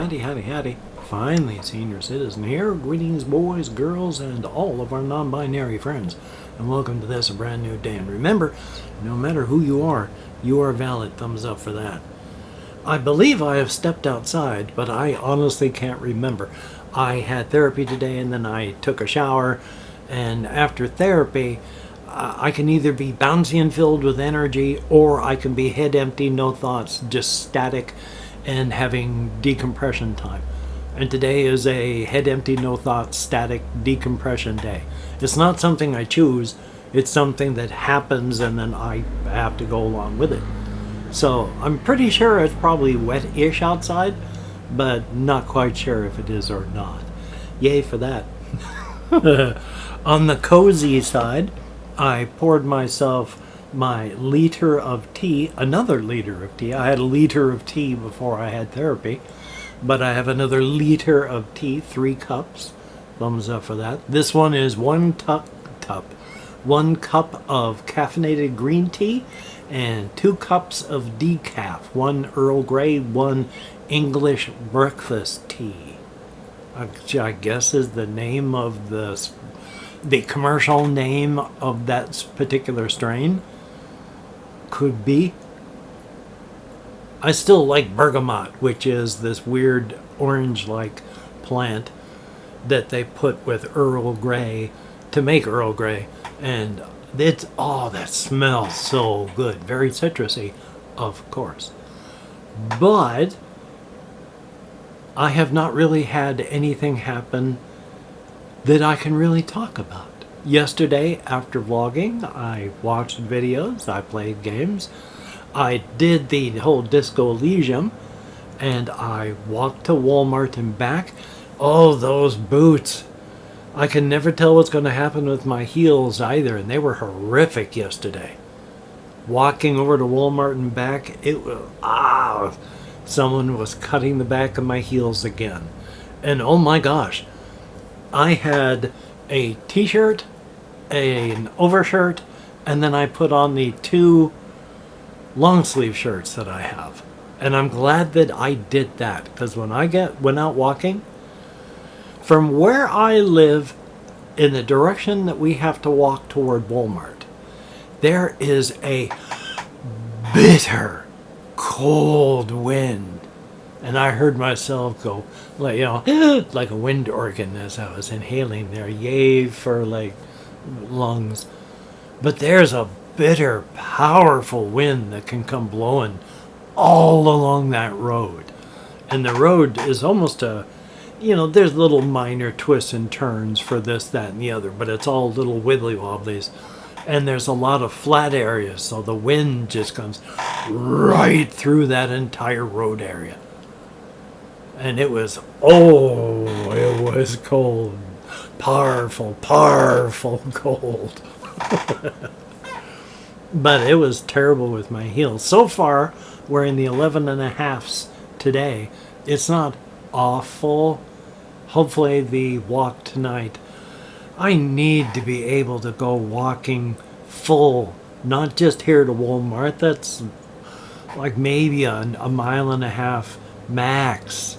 Howdy, howdy, howdy. Finally, senior citizen here. Greetings, boys, girls, and all of our non-binary friends. And welcome to this, a brand new day. And remember, no matter who you are valid. Thumbs up for that. I believe I have stepped outside, but I honestly can't remember. I had therapy today, and then I took a shower. And after therapy, I can either be bouncy and filled with energy, or I can be head empty, no thoughts, just static, and having decompression time. And today is a head empty, no thoughts, static decompression day. It's not something I choose. It's something that happens, and then I have to go along with it. So I'm pretty sure it's probably wet-ish outside, but not quite sure if it is or not. Yay for that. On the cozy side, I poured myself my liter of tea, another liter of tea. I had a liter of tea before I had therapy, but I have another liter of tea, 3 cups. Thumbs up for that. This one is 1 cup of caffeinated green tea and 2 cups of decaf, 1 Earl Grey, 1 English breakfast tea. I guess is the name of the commercial name of that particular strain. Could be. I still like bergamot, which is this weird orange-like plant that they put with Earl Grey to make Earl Grey, and it's that smells so good, very citrusy, of course. But I have not really had anything happen that I can really talk about. Yesterday, after vlogging, I watched videos, I played games, I did the whole Disco Elysium, and I walked to Walmart and back. Oh, those boots! I can never tell what's going to happen with my heels either, and they were horrific yesterday. Walking over to Walmart and back, it was, someone was cutting the back of my heels again. And oh my gosh, I had a t-shirt, an overshirt, and then I put on the 2 long sleeve shirts that I have. And I'm glad that I did that, because when I went out walking, from where I live in the direction that we have to walk toward Walmart, there is a bitter, cold wind. And I heard myself go, like a wind organ as I was inhaling there. Yay for lungs. But there's a bitter, powerful wind that can come blowing all along that road. And the road is almost there's little minor twists and turns for this, that, and the other, but it's all little wibbly wobblies. And there's a lot of flat areas, so the wind just comes right through that entire road area. And it was cold. Powerful cold. But it was terrible with my heels. So far, we're in the 11.5s today. It's not awful. Hopefully the walk tonight, I need to be able to go walking full, not just here to Walmart. That's like maybe a 1.5 miles max.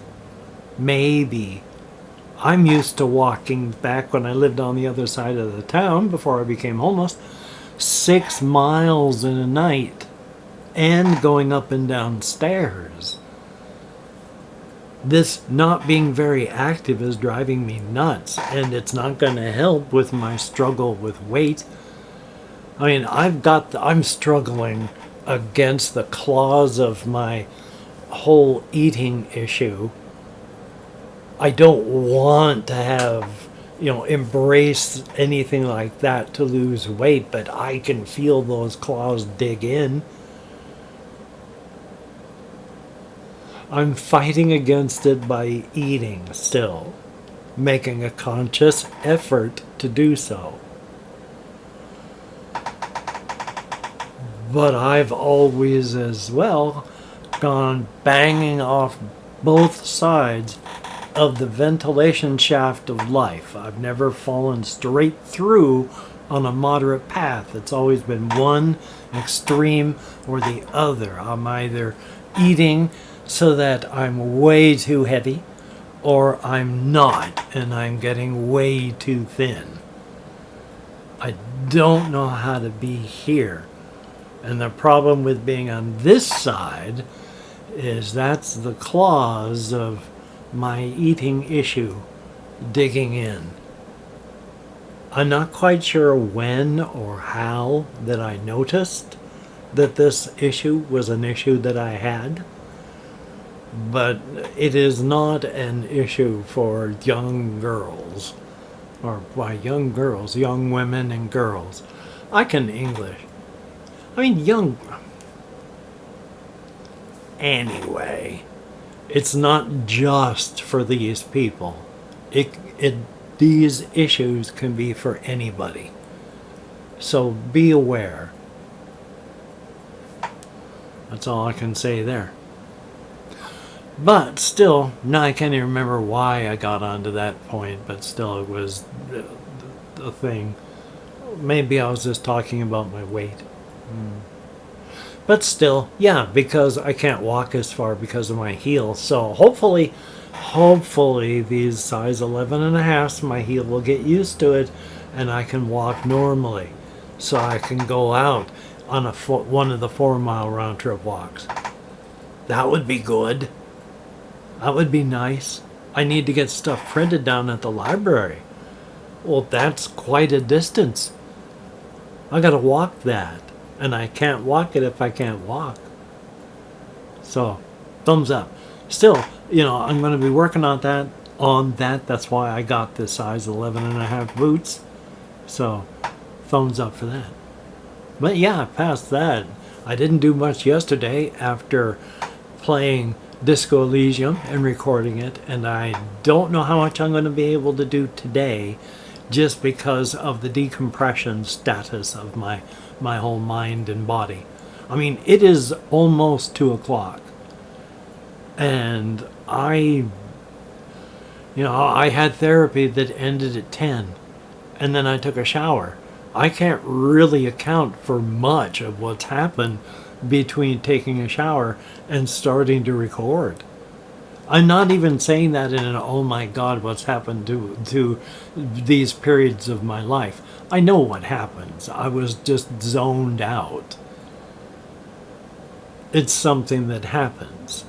Maybe. I'm used to walking back when I lived on the other side of the town before I became homeless, 6 miles in a night and going up and down stairs. This not being very active is driving me nuts, and it's not going to help with my struggle with weight. I mean, I'm struggling against the claws of my whole eating issue. I don't want to have, embrace anything like that to lose weight, but I can feel those claws dig in. I'm fighting against it by eating still, making a conscious effort to do so. But I've always as well gone banging off both sides of the ventilation shaft of life. I've never fallen straight through on a moderate path. It's always been one extreme or the other. I'm either eating so that I'm way too heavy or I'm not and I'm getting way too thin. I don't know how to be here. And the problem with being on this side is that's the claws of my eating issue digging in. I'm not quite sure when or how that I noticed that this issue was an issue that I had, but it is not an issue for young girls, or by young girls, young women and girls. I can English. I mean, young. Anyway, it's not just for these people. These issues can be for anybody. So be aware. That's all I can say there. But still, now I can't even remember why I got onto that point, but still it was a thing. Maybe I was just talking about my weight. But still, yeah, because I can't walk as far because of my heel. So hopefully these size 11 and a half, my heel will get used to it and I can walk normally. So I can go out on one of the 4-mile round trip walks. That would be good. That would be nice. I need to get stuff printed down at the library. Well, that's quite a distance. I gotta walk that. And I can't walk it if I can't walk. So, thumbs up. Still, I'm going to be working on that. That's why I got the size 11 and a half boots. So, thumbs up for that. But yeah, past that, I didn't do much yesterday after playing Disco Elysium and recording it. And I don't know how much I'm going to be able to do today just because of the decompression status of my whole mind and body. I mean, it is almost 2 o'clock. And I had therapy that ended at 10. And then I took a shower. I can't really account for much of what's happened between taking a shower and starting to record. I'm not even saying that in an, oh my God, what's happened to these periods of my life. I know what happens. I was just zoned out. It's something that happens,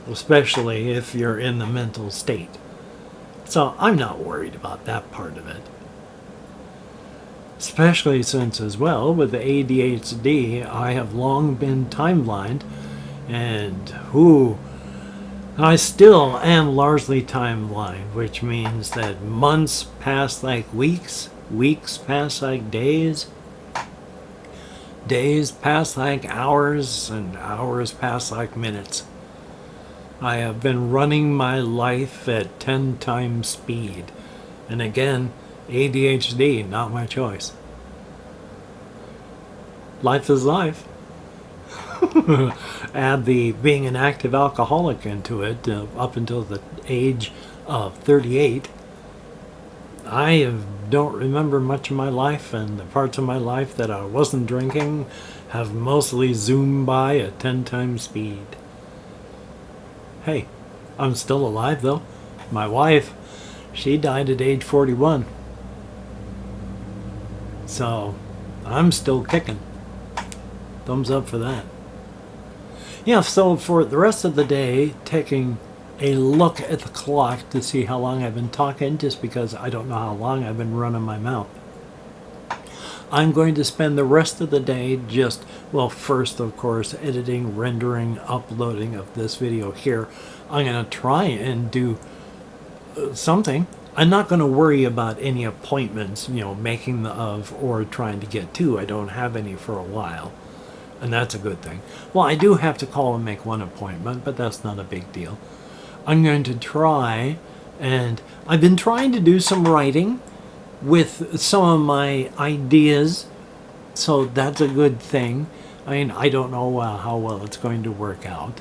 especially if you're in the mental state. So I'm not worried about that part of it. Especially since, as well, with the ADHD, I have long been timelined, and I still am largely timeline, which means that months pass like weeks, weeks pass like days, days pass like hours, and hours pass like minutes. I have been running my life at 10 times speed. And again, ADHD, not my choice. Life is life. Add the being an active alcoholic into it, up until the age of 38. I don't remember much of my life, and the parts of my life that I wasn't drinking have mostly zoomed by at 10 times speed. Hey, I'm still alive though. My wife, she died at age 41. So, I'm still kicking. Thumbs up for that. Yeah, so for the rest of the day, taking a look at the clock to see how long I've been talking, just because I don't know how long I've been running my mouth. I'm going to spend the rest of the day just, well, first, of course, editing, rendering, uploading of this video here. I'm going to try and do something. I'm not going to worry about any appointments, making of or trying to get to. I don't have any for a while. And that's a good thing. Well, I do have to call and make one appointment, but that's not a big deal. I'm going to try, and I've been trying to do some writing with some of my ideas, so that's a good thing. I mean, I don't know how well it's going to work out.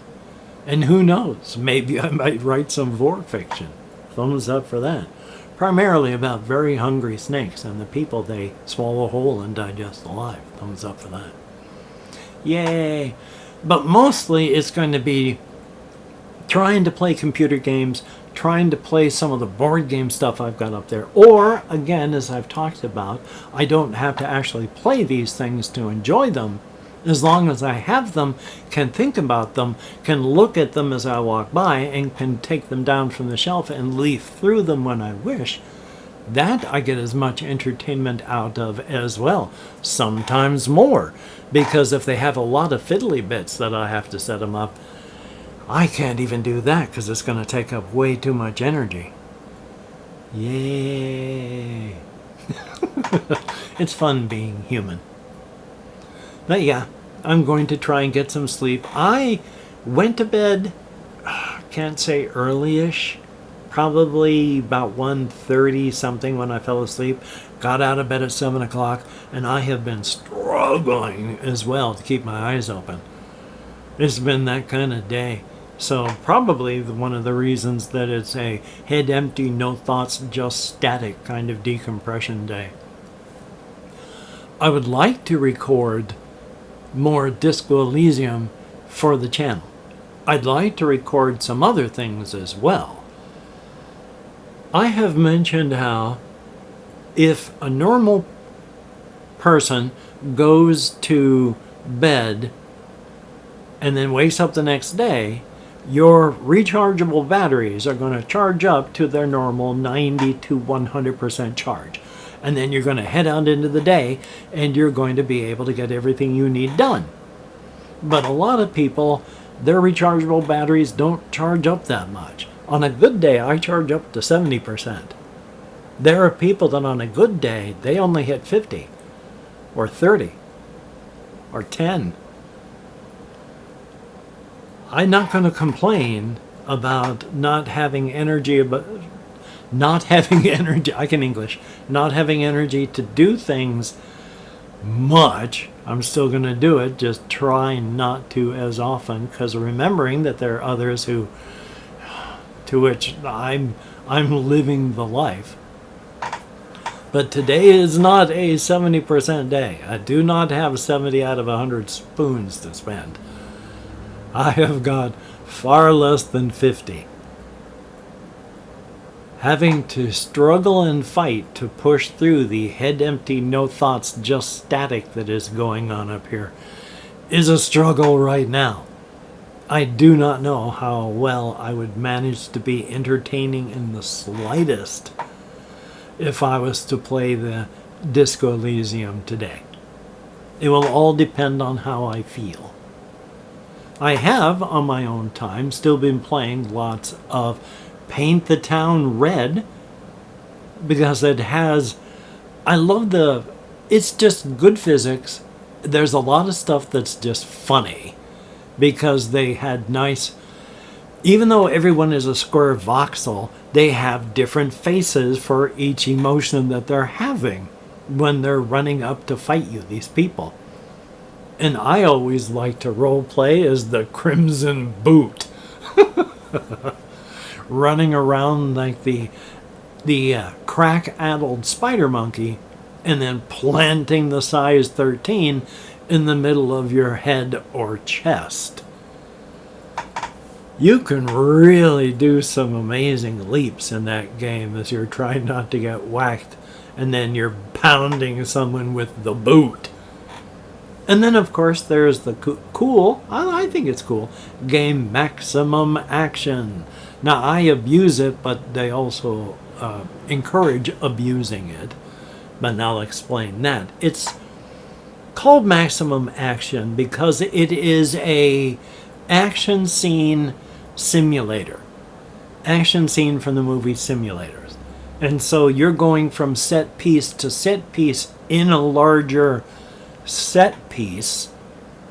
And who knows, maybe I might write some vor fiction. Thumbs up for that. Primarily about very hungry snakes and the people they swallow whole and digest alive. Thumbs up for that. Yay! But mostly it's going to be trying to play computer games, trying to play some of the board game stuff I've got up there. Or, again, as I've talked about, I don't have to actually play these things to enjoy them. As long as I have them, can think about them, can look at them as I walk by, and can take them down from the shelf and leaf through them when I wish, that I get as much entertainment out of as well. Sometimes more. Because if they have a lot of fiddly bits that I have to set them up, I can't even do that because it's going to take up way too much energy. Yay! It's fun being human. But yeah, I'm going to try and get some sleep. I went to bed, can't say early-ish, probably about 1:30 something when I fell asleep. Got out of bed at 7 o'clock, and I have been struggling as well to keep my eyes open. It's been that kind of day. So probably one of the reasons that it's a head empty, no thoughts, just static kind of decompression day. I would like to record more Disco Elysium for the channel. I'd like to record some other things as well. I have mentioned how if a normal person goes to bed and then wakes up the next day, your rechargeable batteries are going to charge up to their normal 90 to 100% charge. And then you're going to head out into the day and you're going to be able to get everything you need done. But a lot of people, their rechargeable batteries don't charge up that much. On a good day, I charge up to 70%. There are people that on a good day, they only hit 50 or 30 or 10. I'm not going to complain about not having energy, not having energy to do things much. I'm still going to do it, just try not to as often, because remembering that there are others to which I'm living the life. But today is not a 70% day. I do not have 70 out of 100 spoons to spend. I have got far less than 50. Having to struggle and fight to push through the head empty, no thoughts, just static that is going on up here is a struggle right now. I do not know how well I would manage to be entertaining in the slightest if I was to play the Disco Elysium today. It will all depend on how I feel. I have, on my own time, still been playing lots of Paint the Town Red because it has, it's just good physics. There's a lot of stuff that's just funny because they had nice, even though everyone is a square voxel, they have different faces for each emotion that they're having when they're running up to fight you, these people. And I always like to role play as the Crimson Boot. Running around like the crack-addled spider monkey and then planting the size 13 in the middle of your head or chest. You can really do some amazing leaps in that game as you're trying not to get whacked and then you're pounding someone with the boot. And then, of course, there's the cool, I think it's cool, game Maximum Action. Now, I abuse it, but they also encourage abusing it. But I'll explain that. It's called Maximum Action because it is a action scene simulator. Action scene from the movie Simulators. And so you're going from set piece to set piece in a larger set piece,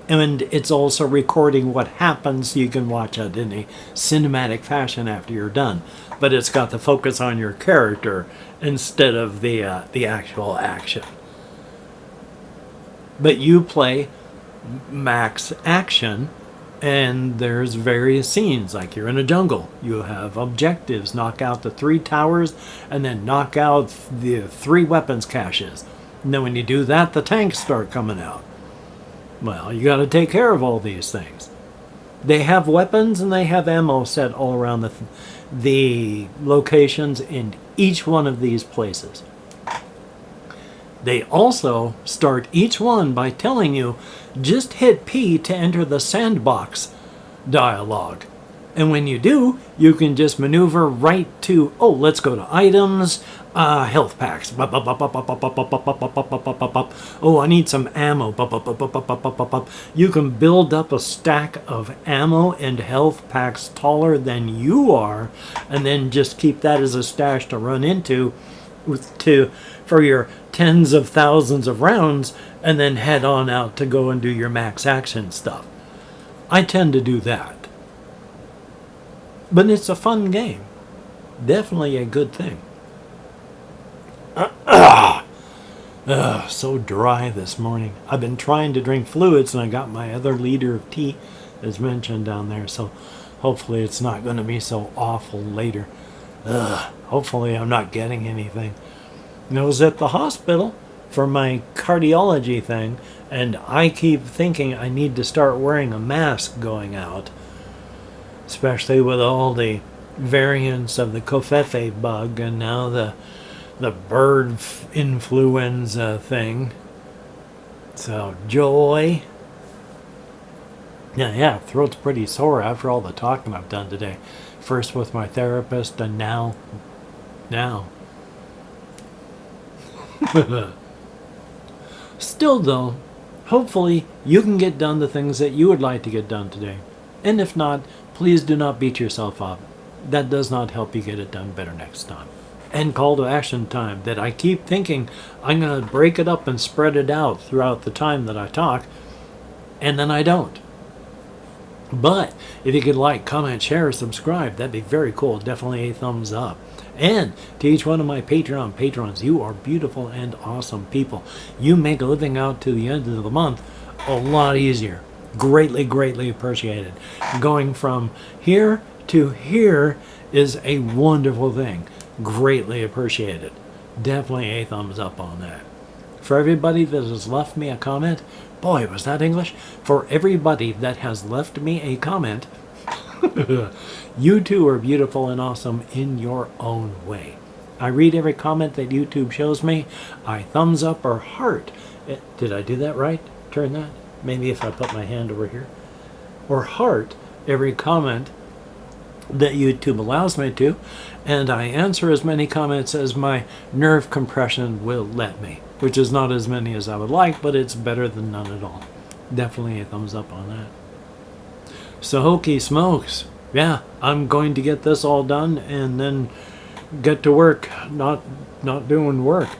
and it's also recording what happens so you can watch it in a cinematic fashion after you're done. But it's got the focus on your character instead of the actual action. But you play max action, and there's various scenes, like you're in a jungle. You have objectives, knock out the 3 towers, and then knock out the 3 weapons caches. And then when you do that, the tanks start coming out. Well, you got to take care of all these things. They have weapons and they have ammo set all around the locations in each one of these places. They also start each one by telling you, just hit P to enter the sandbox dialogue. And when you do, you can just maneuver right to, oh, let's go to items, health packs. Oh, I need some ammo. You can build up a stack of ammo and health packs taller than you are, and then just keep that as a stash to run into for your tens of thousands of rounds, and then head on out to go and do your max action stuff. I tend to do that. But it's a fun game. Definitely a good thing. So dry this morning. I've been trying to drink fluids, and I got my other liter of tea as mentioned down there, so hopefully it's not going to be so awful later. Hopefully I'm not getting anything. I was at the hospital for my cardiology thing, and I keep thinking I need to start wearing a mask going out, especially with all the variants of the covfefe bug and now the bird influenza thing. So, joy. Yeah, throat's pretty sore after all the talking I've done today. First with my therapist and now. Still though, hopefully you can get done the things that you would like to get done today. And if not, please do not beat yourself up. That does not help you get it done better next time. And call to action time that I keep thinking I'm going to break it up and spread it out throughout the time that I talk, and then I don't. But if you could like, comment, share, subscribe, that'd be very cool. Definitely a thumbs up. And to each one of my Patreon patrons, you are beautiful and awesome people. You make living out to the end of the month a lot easier. Greatly, greatly appreciated. Going from here to here is a wonderful thing. Greatly appreciated. Definitely a thumbs up on that. For everybody that has left me a comment, boy, was that English? For everybody that has left me a comment, you too are beautiful and awesome in your own way. I read every comment that YouTube shows me. I thumbs up or heart. Did I do that right? Turn that? Maybe if I put my hand over here. Or heart every comment that YouTube allows me to. And I answer as many comments as my nerve compression will let me. Which is not as many as I would like, but it's better than none at all. Definitely a thumbs up on that. So hokey smokes. Yeah, I'm going to get this all done and then get to work. Not doing work.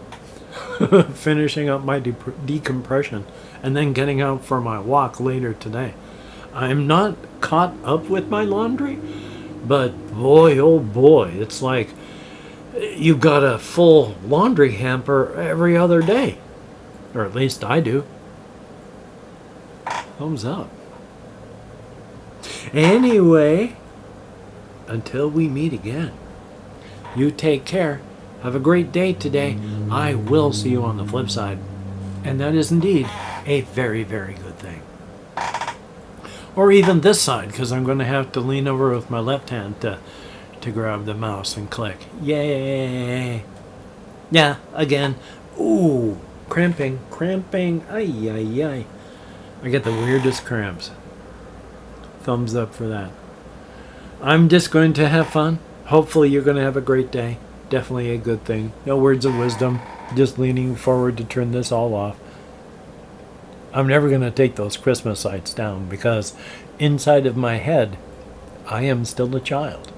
Finishing up my decompression and then getting out for my walk later today. I'm not caught up with my laundry, but boy, oh boy, it's like you've got a full laundry hamper every other day. Or at least I do. Thumbs up. Anyway, until we meet again, you take care. Have a great day today. I will see you on the flip side. And that is indeed a very, very good thing. Or even this side, because I'm going to have to lean over with my left hand to grab the mouse and click. Yay! Yeah, again. Ooh, cramping. Ay, ay, ay. I get the weirdest cramps. Thumbs up for that. I'm just going to have fun. Hopefully you're going to have a great day. Definitely a good thing. No words of wisdom. Just leaning forward to turn this all off. I'm never going to take those Christmas lights down because inside of my head, I am still a child.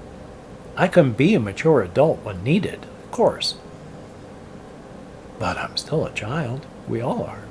I can be a mature adult when needed, of course. But I'm still a child. We all are.